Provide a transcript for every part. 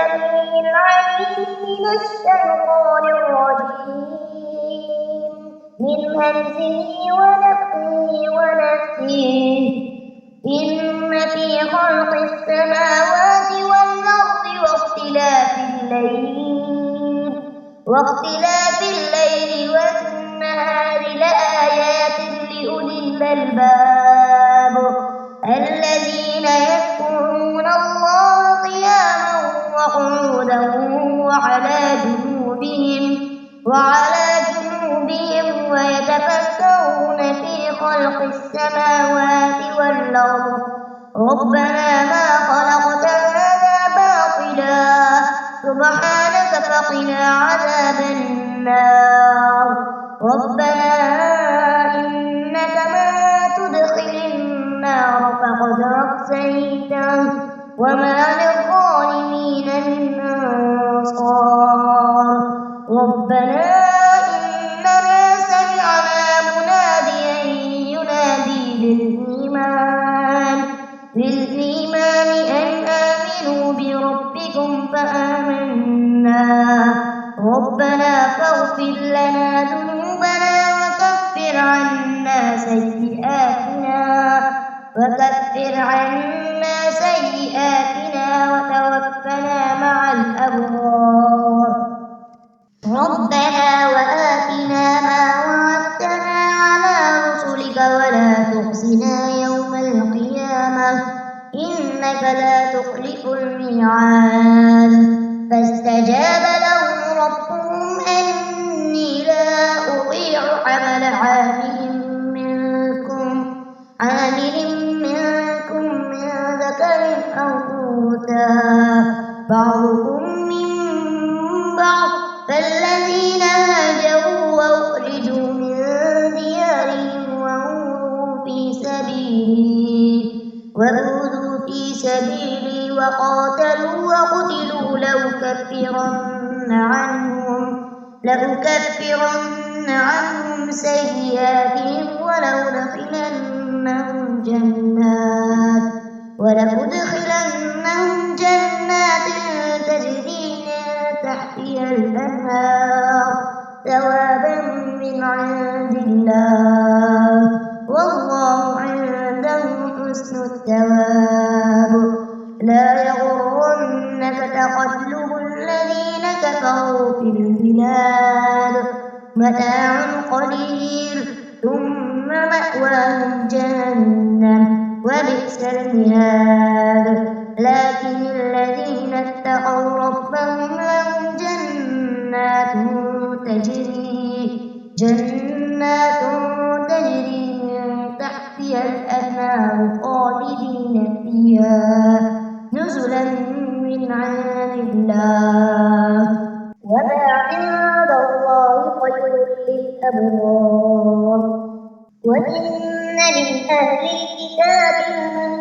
السميع العليم من الشيطان الرجيم من همزه ونفخه ونفسه إن في خلق السماوات والأرض واختلاف الليل والنهار لآيات لأولي الألباب الذين يذكرون الله قياما وقعودا وعلى جنوبهم ويتفكرون في خلق السماوات والأرض ربنا ما خلقت هذا باطلا سبحانك فقنا عذاب النار ربنا إنك من تدخل النار فقد أخزيته وما للظالمين من أنصار ربنا إننا سمعنا مناديا ينادي للإيمان أن آمنوا بربكم فآمنا ربنا فاغفر لنا ذنوبنا وكفر عنا سيئاتنا وتوفنا مع الأبرار ربنا وآتنا ما وعدتنا على رسلك ولا تخزنا يوم القيامة إنك لا تخلف الميعاد فاستجاب لهم ربهم أني لا أضيع عمل عامل منكم من ذكر أو أنثى بعضكم من بعض فالذين هاجروا وأخرجوا من ديارهم وأوذوا في سبيلي وقاتلوا وقتلوا لأكفرن عنهم سيئاتهم ولأدخلنهم جنات تجري من تحتها الأنهار ثوابا من عند الله والله عنده حسن الثواب لا يغرنك تقلب الذين كفروا في البلاد متاع قليل ثم مأواهم جهنم وبئس المهاد لكن الذين اتقوا ربهم لهم جنات تجري من تحتها الأنهار خالدين فيها نزلا من عند الله وما عند الله خير للأبرار وإن من أهل الكتاب من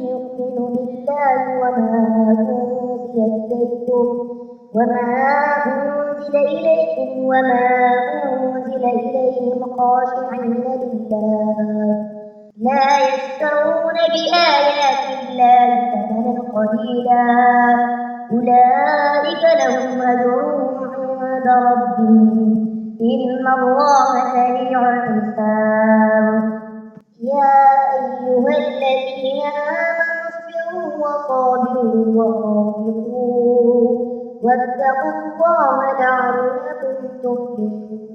يؤمن بالله وما أنزل إليكم وما أنزل إليهم خاشعين لله لا يشترون بآيات الله ثمنا قليلا أولئك لهم أجرهم عند ربهم إن الله سريع الحساب يا أيها الذين آمنوا اصبروا وصابروا ورابطوا واتقوا الله لعلكم تفلحون